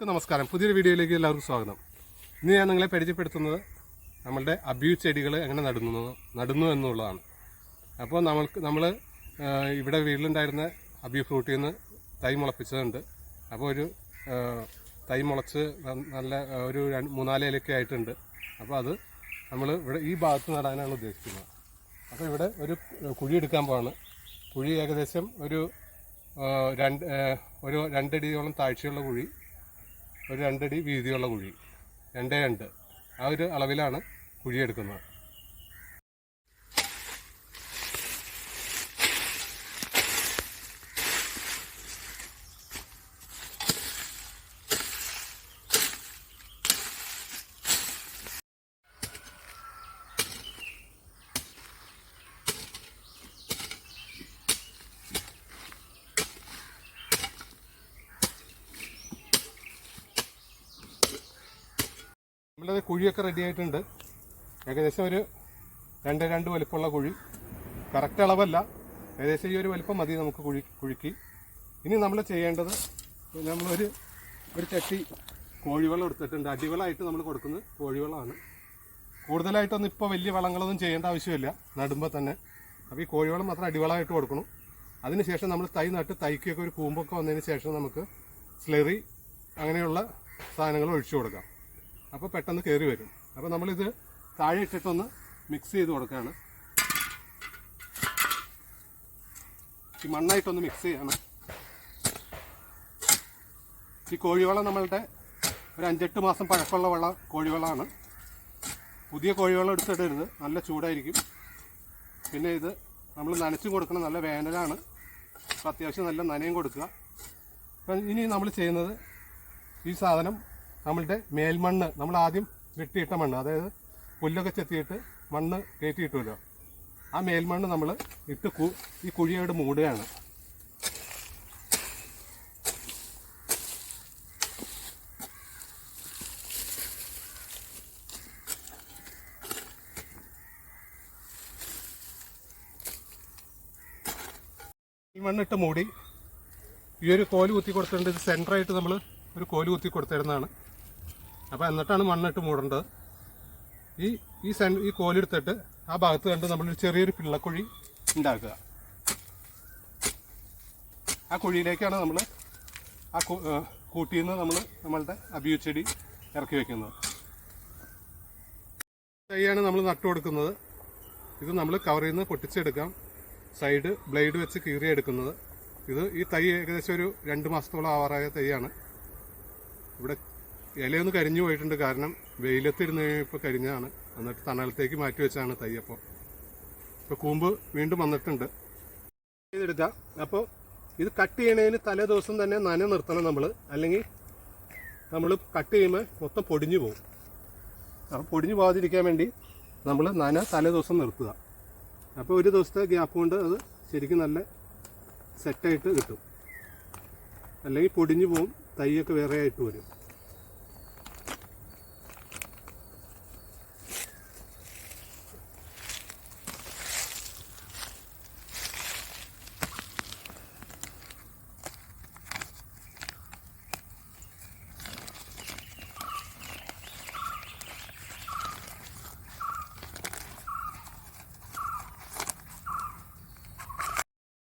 നമസ്കാരം, പുതിയൊരു വീഡിയോയിലേക്ക് എല്ലാവർക്കും സ്വാഗതം. ഇന്ന് ഞാൻ നിങ്ങളെ പരിചയപ്പെടുത്തുന്നത് നമ്മളുടെ അബ്യൂസ് ചെടികൾ എങ്ങനെ നടുന്നു എന്നുള്ളതാണ്. അപ്പോൾ നമ്മൾ ഇവിടെ വീട്ടിലുണ്ടായിരുന്ന അബ്യൂ ഫ്രൂട്ടിൽ നിന്ന് തൈ മുളപ്പിച്ചതുണ്ട്. അപ്പോൾ ഒരു തൈ മുളച്ച് നല്ല ഒരു 3-4 ഇലയൊക്കെ ആയിട്ടുണ്ട്. അപ്പോൾ അത് നമ്മൾ ഇവിടെ ഈ ഭാഗത്ത് നടാനാണ് ഉദ്ദേശിക്കുന്നത്. അപ്പോൾ ഇവിടെ ഒരു കുഴി എടുക്കാൻ പോവാണ്. കുഴി ഏകദേശം ഒരു 2 അടിയോളം താഴ്ചയുള്ള കുഴി, ഒരു 2 അടി വീതിയുള്ള കുഴി, 2 ആ ഒരു അളവിലാണ് കുഴിയെടുക്കുന്നത്. നമ്മളത് കുഴിയൊക്കെ റെഡി ആയിട്ടുണ്ട്. ഏകദേശം ഒരു 2 വലിപ്പമുള്ള കുഴി, കറക്റ്റ് അളവല്ല, ഏകദേശം ഈ ഒരു വലിപ്പം മതി നമുക്ക് കുഴിക്ക്. ഇനി നമ്മൾ ചെയ്യേണ്ടത്, നമ്മളൊരു ചട്ടി കോഴിവെള്ളം എടുത്തിട്ടുണ്ട്. അടിവളമായിട്ട് നമ്മൾ കൊടുക്കുന്നത് കോഴിവെള്ളമാണ്. കൂടുതലായിട്ടൊന്നും ഇപ്പോൾ വലിയ വളങ്ങളൊന്നും ചെയ്യേണ്ട ആവശ്യമില്ല നടുമ്പോൾ തന്നെ. അപ്പോൾ ഈ കോഴിവെള്ളം മാത്രം അടിവളമായിട്ട് കൊടുക്കണം. അതിനുശേഷം നമ്മൾ തൈ നട്ട് തൈക്കൊക്കെ ഒരു കൂമ്പൊക്കെ വന്നതിന് ശേഷം നമുക്ക് സ്ലെറി അങ്ങനെയുള്ള സാധനങ്ങൾ ഒഴിച്ചു കൊടുക്കാം. അപ്പോൾ പെട്ടെന്ന് കയറി വരും. അപ്പോൾ നമ്മളിത് താഴെ ഇട്ടിട്ടൊന്ന് മിക്സ് ചെയ്ത് കൊടുക്കുകയാണ്. ഈ മണ്ണായിട്ടൊന്ന് മിക്സ് ചെയ്യണം. ഈ കോഴിവെള്ളം നമ്മളുടെ ഒരു 5-8 മാസം പഴക്കമുള്ള കോഴിവെള്ളമാണ്. പുതിയ കോഴിവെള്ളം എടുത്തിടരുത്, നല്ല ചൂടായിരിക്കും. പിന്നെ ഇത് നമ്മൾ നനച്ചും കൊടുക്കണം, നല്ല വേനലാണ്. അപ്പോൾ അത്യാവശ്യം നല്ല നനയും കൊടുക്കുക. അപ്പം ഇനി നമ്മൾ ചെയ്യുന്നത്, ഈ സാധനം നമ്മളുടെ മേൽമണ്ണ്, നമ്മൾ ആദ്യം വെട്ടിയിട്ട മണ്ണ്, അതായത് പുല്ലൊക്കെ ചെത്തിയിട്ട് മണ്ണ് കയറ്റിയിട്ടുമല്ലോ, ആ മേൽമണ്ണ് നമ്മൾ ഇട്ട് ഈ കുഴിയോട് മൂടുകയാണ്. ഈ മണ്ണിട്ട് മൂടി ഈ ഒരു കോല് കുത്തി കൊടുത്തിട്ടുണ്ട്. ഇത് സെൻറ്ററായിട്ട് നമ്മൾ ഒരു കോല് കുത്തി കൊടുത്തിരുന്നതാണ്. അപ്പോൾ എന്നിട്ടാണ് മണ്ണിട്ട് മൂടേണ്ടത്. ഈ കോലെടുത്തിട്ട് ആ ഭാഗത്ത് കണ്ട് നമ്മളൊരു ചെറിയൊരു പിള്ളക്കുഴി ഉണ്ടാക്കുക. ആ കുഴിയിലേക്കാണ് നമ്മൾ ആ കൂട്ടിയിൽ നിന്ന് നമ്മളുടെ അബ്യൂ ചെടി ഇറക്കി വയ്ക്കുന്നത്. തൈയാണ് നമ്മൾ നട്ടു കൊടുക്കുന്നത്. ഇത് നമ്മൾ കവറിൽ നിന്ന് പൊട്ടിച്ചെടുക്കാം. സൈഡ് ബ്ലേഡ് വെച്ച് കീറിയെടുക്കുന്നത്. ഈ തൈ ഏകദേശം ഒരു 2 മാസത്തോളം ആവാറായ തൈയാണ്. ഇവിടെ ഇലയൊന്ന് കരിഞ്ഞു പോയിട്ടുണ്ട്, കാരണം വെയിലത്തിരുന്ന് ഇപ്പോൾ കരിഞ്ഞതാണ്. എന്നിട്ട് തണലത്തേക്ക് മാറ്റി വെച്ചാണ് തൈ. ഇപ്പോൾ കൂമ്പ് വീണ്ടും വന്നിട്ടുണ്ട്. ഇതെടുക്കാം. അപ്പോൾ ഇത് കട്ട് ചെയ്യണതിന് തലേ ദിവസം തന്നെ നന നിർത്തണം നമ്മൾ, അല്ലെങ്കിൽ നമ്മൾ കട്ട് ചെയ്യുമ്പോൾ മൊത്തം പൊടിഞ്ഞു പോകും. അപ്പോൾ പൊടിഞ്ഞു പോകാതിരിക്കാൻ വേണ്ടി നമ്മൾ നന തലേ ദിവസം നിർത്തുക. അപ്പോൾ ഒരു ദിവസത്തെ ഗ്യാപ്പ് കൊണ്ട് അത് ശരിക്കും നല്ല സെറ്റായിട്ട് കിട്ടും. അല്ലെങ്കിൽ പൊടിഞ്ഞു പോകും, തൈയൊക്കെ വേറെ ആയിട്ട് വരും.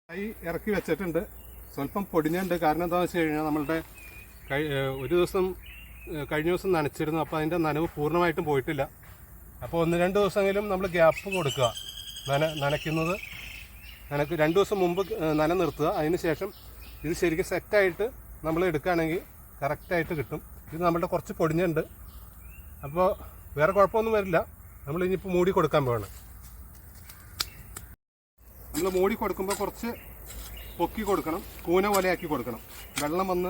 തൈ ഇറക്കി വെച്ചിട്ടുണ്ട്. സ്വല്പം പൊടിഞ്ഞുണ്ട്. കാരണം എന്താണെന്ന് വെച്ച് കഴിഞ്ഞാൽ നമ്മളുടെ ഒരു ദിവസം കഴിഞ്ഞ ദിവസം നനച്ചിരുന്നു. അപ്പോൾ അതിൻ്റെ നനവ് പൂർണ്ണമായിട്ടും പോയിട്ടില്ല. അപ്പോൾ 1-2 ദിവസമെങ്കിലും നമ്മൾ ഗ്യാപ്പ് കൊടുക്കുക. നനയ്ക്കുന്നത് 2 ദിവസം മുമ്പ് നന നിർത്തുക. അതിന് ശേഷം ഇത് ശരിക്കും സെറ്റായിട്ട് നമ്മൾ എടുക്കുകയാണെങ്കിൽ കറക്റ്റായിട്ട് കിട്ടും. ഇത് നമ്മളുടെ കുറച്ച് പൊടിഞ്ഞുണ്ട്. അപ്പോൾ വേറെ കുഴപ്പമൊന്നും വരില്ല. നമ്മൾ ഇനിയിപ്പോൾ മൂടി കൊടുക്കാൻ പോവാണ്. നമ്മൾ മൂടി കൊടുക്കുമ്പോൾ കുറച്ച് പൊക്കി കൊടുക്കണം, കൂന പോലെയാക്കി കൊടുക്കണം. വെള്ളം വന്ന്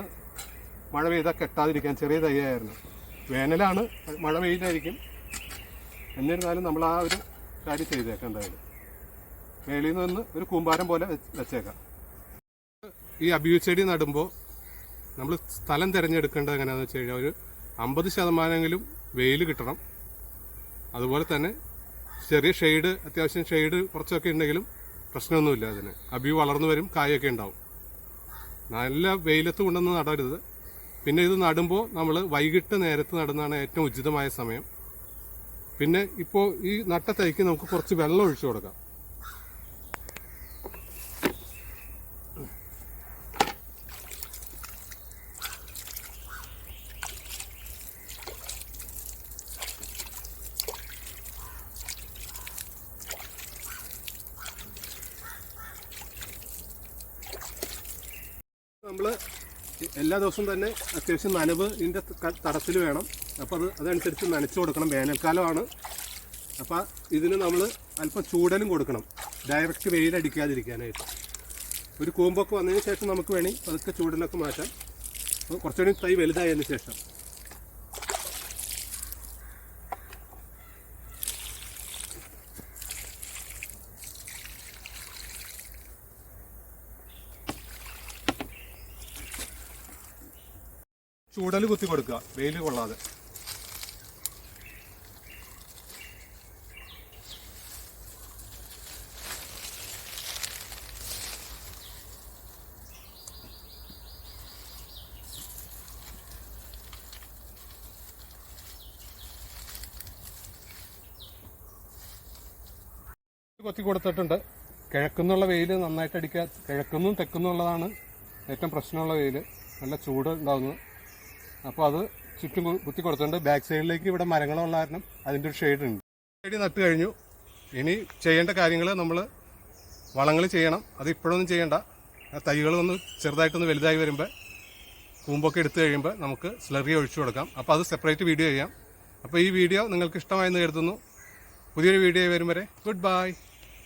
മഴ പെയ്താൽ കെട്ടാതിരിക്കാൻ. ചെറിയ തൈയായിരുന്നു, വേനലാണ്, മഴ പെയ്തായിരിക്കും. എന്നിരുന്നാലും നമ്മൾ ആ ഒരു കാര്യം ചെയ്തേക്കാം. എന്തായാലും മേളിൽ നിന്ന് ഒരു കൂമ്പാരം പോലെ വെച്ചേക്കാം. ഈ അബ്യൂ ചെടി നടുമ്പോൾ നമ്മൾ സ്ഥലം തിരഞ്ഞെടുക്കേണ്ടത് എങ്ങനെയാണെന്ന് വെച്ച് കഴിഞ്ഞാൽ ഒരു 50% വെയിൽ കിട്ടണം. അതുപോലെ തന്നെ ചെറിയ ഷെയ്ഡ്, അത്യാവശ്യം ഷെയ്ഡ് കുറച്ചൊക്കെ ഉണ്ടെങ്കിലും പ്രശ്നമൊന്നുമില്ല. അതിന് അബ്യൂ വളർന്നു വരും, കായൊക്കെ ഉണ്ടാവും. നല്ല വെയിലത്ത് കൊണ്ടൊന്നും നടരുത്. പിന്നെ ഇത് നടുമ്പോൾ നമ്മൾ വൈകിട്ട് നേരത്ത് നടുന്നതാണ് ഏറ്റവും ഉചിതമായ സമയം. പിന്നെ ഇപ്പോൾ ഈ നട്ട തൈക്ക് നമുക്ക് കുറച്ച് വെള്ളം ഒഴിച്ചു കൊടുക്കാം. നമ്മൾ എല്ലാ ദിവസവും തന്നെ അത്യാവശ്യം നനവ് ഇതിൻ്റെ തടത്തിൽ വേണം. അപ്പോൾ അതനുസരിച്ച് നനച്ചു കൊടുക്കണം. വേനൽക്കാലമാണ്, അപ്പോൾ ഇതിന് നമ്മൾ അല്പം ചൂടലും കൊടുക്കണം, ഡയറക്റ്റ് വെയിലടിക്കാതിരിക്കാനായിട്ട്. ഒരു കൂമ്പൊക്കെ വന്നതിന് ശേഷം നമുക്ക് വേണമെങ്കിൽ പതുക്കെ ചൂടലൊക്കെ മാറ്റാം, കുറച്ചുകൂടി തൈ വലുതായതിന് ശേഷം. ചൂടൽ കുത്തി കൊടുക്കുക, വെയിൽ കൊള്ളാതെ. കൊത്തി കൊടുത്തിട്ടുണ്ട്. കിഴക്കുന്നുള്ള വെയിൽ നന്നായിട്ട് അടിക്കുക. കിഴക്കുന്നും തെക്കുന്നുള്ളതാണ് ഏറ്റവും പ്രശ്നമുള്ള വെയിൽ, നല്ല ചൂട് ഉണ്ടാകുന്നത്. അപ്പോൾ അത് ചുറ്റും കുത്തി കൊടുത്തിട്ടുണ്ട്. ബാക്ക് സൈഡിലേക്ക് ഇവിടെ മരങ്ങളുള്ള കാരണം അതിൻ്റെ ഒരു ഷെയ്ഡ് ഉണ്ട്. ഷെയ്ഡ് നട്ട് കഴിഞ്ഞു. ഇനി ചെയ്യേണ്ട കാര്യങ്ങൾ നമ്മൾ വളങ്ങൾ ചെയ്യണം. അത് ഇപ്പോഴൊന്നും ചെയ്യേണ്ട. തൈകളൊന്ന് ചെറുതായിട്ടൊന്ന് വലുതായി വരുമ്പോൾ കൂമ്പൊക്കെ എടുത്തു കഴിയുമ്പോൾ നമുക്ക് സ്ലറി ഒഴിച്ചു കൊടുക്കാം. അപ്പോൾ അത് സെപ്പറേറ്റ് വീഡിയോ ചെയ്യാം. അപ്പോൾ ഈ വീഡിയോ നിങ്ങൾക്ക് ഇഷ്ടമായെന്ന് കരുതുന്നു. പുതിയൊരു വീഡിയോ വരും വരെ ഗുഡ് ബൈ.